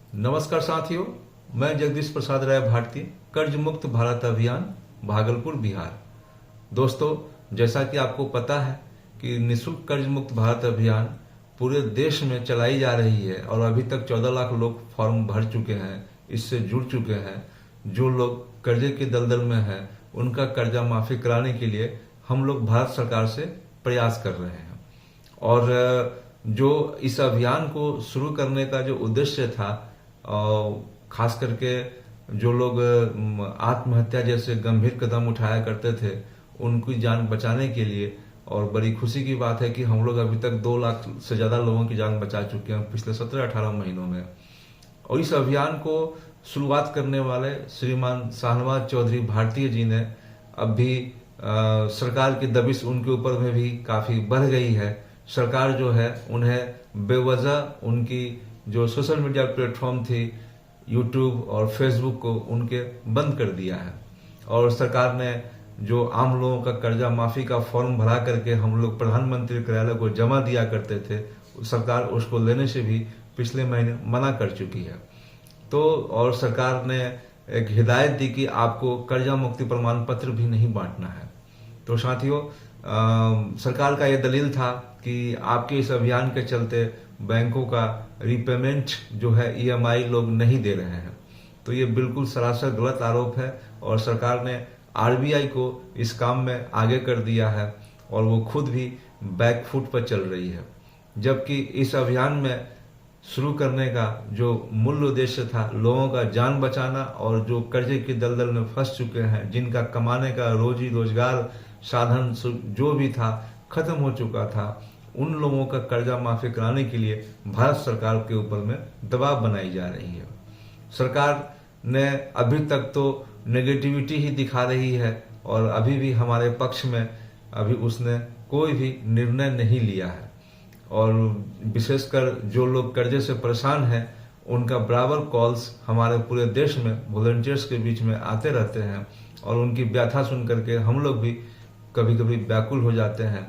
नमस्कार साथियों, मैं जगदीश प्रसाद राय भारती, कर्ज मुक्त भारत अभियान, भागलपुर, बिहार। दोस्तों, जैसा कि आपको पता है कि निःशुल्क कर्ज मुक्त भारत अभियान पूरे देश में चलाई जा रही है और अभी तक 14 लाख लोग फॉर्म भर चुके हैं, इससे जुड़ चुके हैं। जो लोग कर्जे के दलदल में हैं, उनका कर्जा माफी कराने के लिए हम लोग भारत सरकार से प्रयास कर रहे हैं। और जो इस अभियान को शुरू करने का जो उद्देश्य था, खास करके जो लोग आत्महत्या जैसे गंभीर कदम उठाया करते थे, उनकी जान बचाने के लिए। और बड़ी खुशी की बात है कि हम लोग अभी तक 2 लाख से ज्यादा लोगों की जान बचा चुके हैं पिछले 17-18 महीनों में। और इस अभियान को शुरुआत करने वाले श्रीमान शाहनवाज चौधरी भारतीय जी ने अब भी सरकार की दबिश उनके ऊपर में भी काफी बढ़ गई है। सरकार जो है उन्हें बेवजह उनकी जो सोशल मीडिया प्लेटफॉर्म थी, यूट्यूब और फेसबुक को उनके बंद कर दिया है। और सरकार ने जो आम लोगों का कर्जा माफी का फॉर्म भरा करके हम लोग प्रधानमंत्री कार्यालय को जमा दिया करते थे, सरकार उसको लेने से भी पिछले महीने मना कर चुकी है। तो और सरकार ने एक हिदायत दी कि आपको कर्जा मुक्ति प्रमाण पत्र भी नहीं बांटना है। तो साथियों, सरकार का यह दलील था कि आपके इस अभियान के चलते बैंकों का रीपेमेंट जो है ईएमआई लोग नहीं दे रहे हैं। तो ये बिल्कुल सरासर गलत आरोप है और सरकार ने आरबीआई को इस काम में आगे कर दिया है और वो खुद भी बैक फुट पर चल रही है। जबकि इस अभियान में शुरू करने का जो मूल उद्देश्य था, लोगों का जान बचाना, और जो कर्जे की दलदल में फंस चुके हैं, जिनका कमाने का रोजी रोजगार साधन जो भी था खत्म हो चुका था, उन लोगों का कर्जा माफी कराने के लिए भारत सरकार के ऊपर में दबाव बनाई जा रही है। सरकार ने अभी तक तो नेगेटिविटी ही दिखा रही है और अभी भी हमारे पक्ष में अभी उसने कोई भी निर्णय नहीं लिया है। और विशेषकर जो लोग कर्जे से परेशान हैं, उनका बराबर कॉल्स हमारे पूरे देश में वॉलंटियर्स के बीच में आते रहते हैं और उनकी व्यथा सुन करके हम लोग भी कभी कभी व्याकुल हो जाते हैं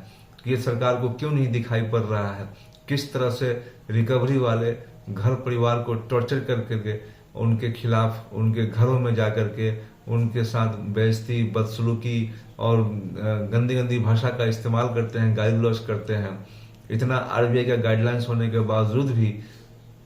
कि ये सरकार को क्यों नहीं दिखाई पड़ रहा है, किस तरह से रिकवरी वाले घर परिवार को टॉर्चर करके उनके खिलाफ उनके घरों में जाकर के उनके साथ बेइज्जती, बदसलूकी और गंदी गंदी भाषा का इस्तेमाल करते हैं, गाली गलौज करते हैं। इतना आरबीआई का गाइडलाइंस होने के बावजूद भी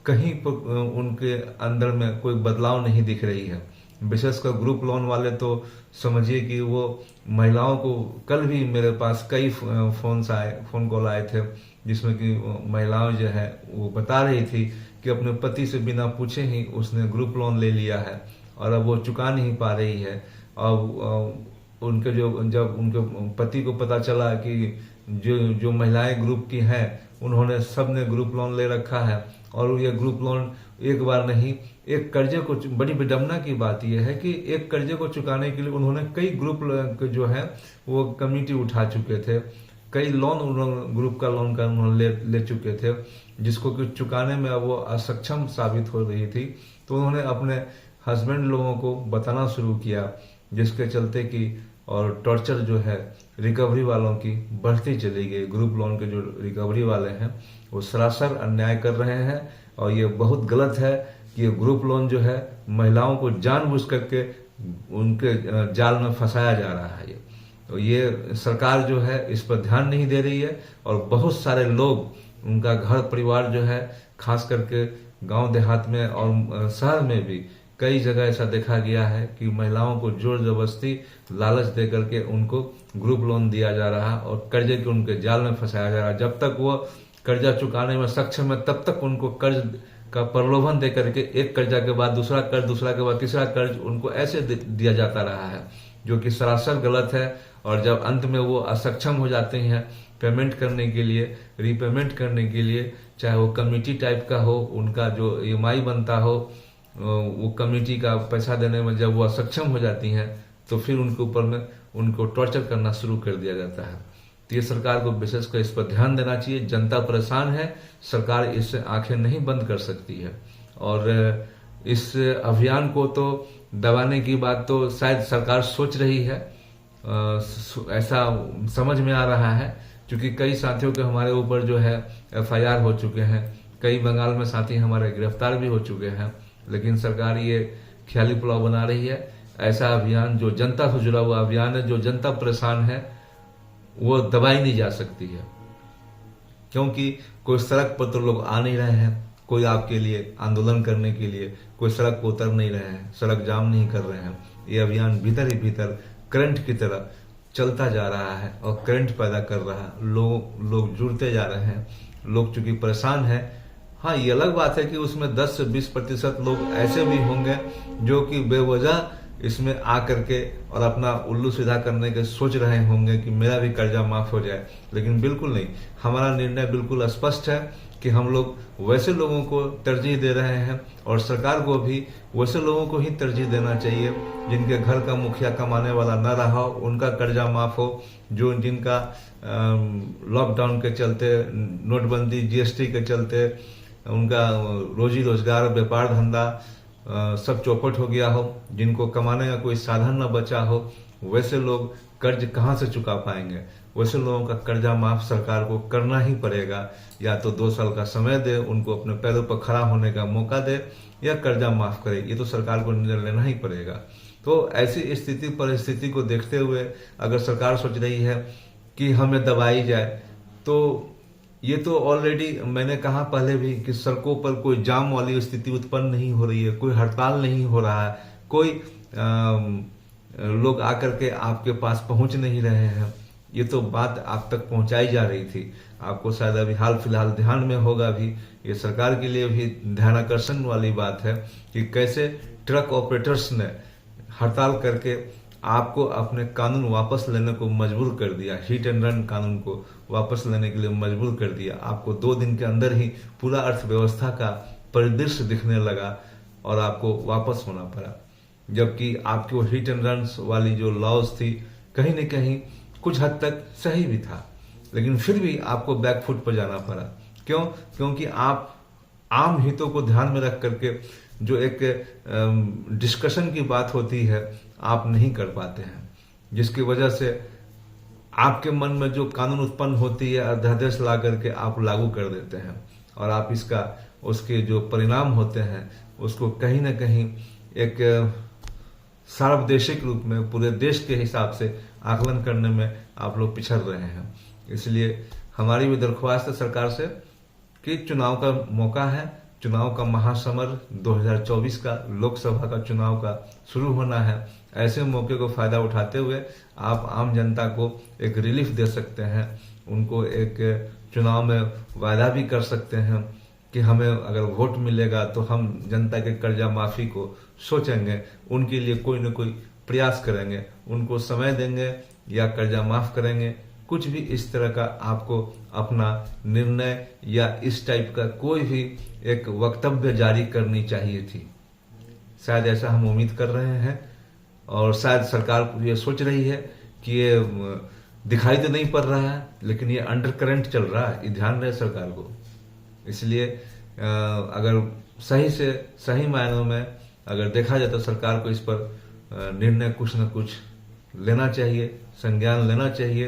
कहीं पर उनके अंदर में कोई बदलाव नहीं दिख रही है। विशेषकर ग्रुप लोन वाले तो समझिए कि वो महिलाओं को, कल भी मेरे पास कई फोन कॉल आए थे जिसमें कि महिलाएं जो है वो बता रही थी कि अपने पति से बिना पूछे ही उसने ग्रुप लोन ले लिया है और अब वो चुका नहीं पा रही है। और उनके जब उनके पति को पता चला कि जो महिलाएं ग्रुप की हैं, उन्होंने सबने ग्रुप लोन ले रखा है और ये ग्रुप लोन एक बार नहीं, एक कर्जे को, बड़ी विडम्बना की बात यह है कि एक कर्जे को चुकाने के लिए उन्होंने कई ग्रुप जो है वो कमिटी उठा चुके थे, कई लोन ग्रुप का लोन का उन्होंने ले चुके थे, जिसको कि चुकाने में वो असक्षम साबित हो रही थी। तो उन्होंने अपने हस्बैंड लोगों को बताना शुरू किया, जिसके चलते कि और टॉर्चर जो है रिकवरी वालों की बढ़ती चली गई। ग्रुप लोन के जो रिकवरी वाले हैं वो सरासर अन्याय कर रहे हैं और ये बहुत गलत है कि ये ग्रुप लोन जो है महिलाओं को जानबूझ करके उनके जाल में फंसाया जा रहा है। तो ये सरकार जो है इस पर ध्यान नहीं दे रही है और बहुत सारे लोग, उनका घर परिवार जो है, खास करके गांव देहात में और शहर में भी कई जगह ऐसा देखा गया है कि महिलाओं को जोर जबरदस्ती लालच दे करके उनको ग्रुप लोन दिया जा रहा है और कर्जे के उनके जाल में फंसाया जा रहा है। जब तक वो कर्जा चुकाने में सक्षम है, तब तक उनको कर्ज का प्रलोभन दे करके एक कर्जा के बाद दूसरा कर्ज, दूसरा के बाद तीसरा कर्ज उनको ऐसे दिया जाता रहा है, जो कि सरासर गलत है। और जब अंत में वो असक्षम हो जाते हैं पेमेंट करने के लिए, रीपेमेंट करने के लिए, चाहे वो कमिटी टाइप का हो, उनका जो ईएमआई बनता हो, वो कमिटी का पैसा देने में जब वो असक्षम हो जाती हैं, तो फिर उनके ऊपर में उनको टॉर्चर करना शुरू कर दिया जाता है। तो ये सरकार को विशेषकर इस पर ध्यान देना चाहिए। जनता परेशान है, सरकार इससे आंखें नहीं बंद कर सकती है। और इस अभियान को तो दबाने की बात तो शायद सरकार सोच रही है, ऐसा समझ में आ रहा है, क्योंकि कई साथियों के हमारे ऊपर जो है एफआईआर हो चुके हैं, कई बंगाल में साथी हमारे गिरफ्तार भी हो चुके हैं, लेकिन सरकार ये ख्याली पुलाव बना रही है। ऐसा अभियान जो जनता से जुड़ा हुआ अभियान है, जो जनता परेशान है, वो दबाई नहीं जा सकती है, क्योंकि कोई सड़क पर तो लोग आ नहीं रहे हैं, कोई आपके लिए आंदोलन करने के लिए कोई सड़क पर उतर नहीं रहे हैं, सड़क जाम नहीं कर रहे हैं। ये अभियान भीतर ही भीतर करंट की तरह चलता जा रहा है और करंट पैदा कर रहा है। लोग जुड़ते जा रहे हैं, लोग चूंकि परेशान हैं। हाँ, ये अलग बात है कि उसमें 10 से 20% लोग ऐसे भी होंगे जो कि बेवजह इसमें आकर के और अपना उल्लू सीधा करने के सोच रहे होंगे कि मेरा भी कर्जा माफ हो जाए, लेकिन बिल्कुल नहीं। हमारा निर्णय बिल्कुल स्पष्ट है कि हम लोग वैसे लोगों को तरजीह दे रहे हैं और सरकार को भी वैसे लोगों को ही तरजीह देना चाहिए जिनके घर का मुखिया कमाने वाला न रहा हो, उनका कर्जा माफ हो, जिनका लॉकडाउन के चलते, नोटबंदी, जीएसटी के चलते उनका रोजी रोजगार, व्यापार धंधा सब चौपट हो गया हो, जिनको कमाने का कोई साधन न बचा हो, वैसे लोग कर्ज कहाँ से चुका पाएंगे। वैसे लोगों का कर्जा माफ सरकार को करना ही पड़ेगा। या तो 2 साल का समय दे, उनको अपने पैरों पर खड़ा होने का मौका दे, या कर्जा माफ करे। ये तो सरकार को निर्णय लेना ही पड़ेगा। तो ऐसी स्थिति परिस्थिति को देखते हुए अगर सरकार सोच रही है कि हमें दबाई जाए, तो ये तो ऑलरेडी मैंने कहा पहले भी कि सड़कों पर कोई जाम वाली स्थिति उत्पन्न नहीं हो रही है, कोई हड़ताल नहीं हो रहा है, कोई लोग आकर के आपके पास पहुंच नहीं रहे हैं। ये तो बात आप तक पहुंचाई जा रही थी। आपको शायद अभी हाल फिलहाल ध्यान में होगा भी, ये सरकार के लिए भी ध्यानाकर्षण वाली बात है कि कैसे ट्रक ऑपरेटर्स ने हड़ताल करके आपको अपने कानून वापस लेने को मजबूर कर दिया। हिट एंड रन कानून को वापस लेने के लिए मजबूर कर दिया। आपको 2 दिन के अंदर ही पूरा अर्थव्यवस्था का परिदृश्य दिखने लगा और आपको वापस होना पड़ा। जबकि आपकी वो हिट एंड रन वाली जो लॉज थी, कहीं न कहीं कुछ हद तक सही भी था, लेकिन फिर भी आपको बैकफुट पर जाना पड़ा। क्यों? क्योंकि आप आम हितों को ध्यान में रख करके जो एक डिस्कशन की बात होती है, आप नहीं कर पाते हैं, जिसकी वजह से आपके मन में जो कानून उत्पन्न होती है, अध्यादेश ला करके आप लागू कर देते हैं और आप उसके जो परिणाम होते हैं उसको कहीं ना कहीं एक सार्वदेशिक रूप में पूरे देश के हिसाब से आकलन करने में आप लोग पिछड़ रहे हैं। इसलिए हमारी भी दरख्वास्त है सरकार से कि चुनाव का मौका है, चुनाव का महासमर 2024 का, लोकसभा का चुनाव का शुरू होना है। ऐसे मौके को फायदा उठाते हुए आप आम जनता को एक रिलीफ दे सकते हैं, उनको एक चुनाव में वायदा भी कर सकते हैं कि हमें अगर वोट मिलेगा तो हम जनता के कर्जा माफी को सोचेंगे, उनके लिए कोई न कोई प्रयास करेंगे, उनको समय देंगे या कर्जा माफ करेंगे। कुछ भी इस तरह का आपको अपना निर्णय या इस टाइप का कोई भी एक वक्तव्य जारी करनी चाहिए थी। शायद ऐसा हम उम्मीद कर रहे हैं और शायद सरकार ये सोच रही है कि ये दिखाई तो नहीं पड़ रहा है, लेकिन ये अंडर करंट चल रहा है, ये ध्यान रहे सरकार को। इसलिए अगर सही से सही मायनों में अगर देखा जाए तो सरकार को इस पर निर्णय कुछ न कुछ लेना चाहिए, संज्ञान लेना चाहिए,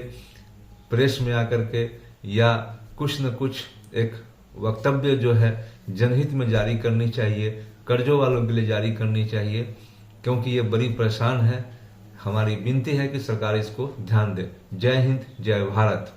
प्रेस में आकर के या कुछ न कुछ एक वक्तव्य जो है जनहित में जारी करनी चाहिए, कर्जों वालों के लिए जारी करनी चाहिए, क्योंकि ये बड़ी परेशान है। हमारी विनती है कि सरकार इसको ध्यान दे। जय हिंद, जय भारत।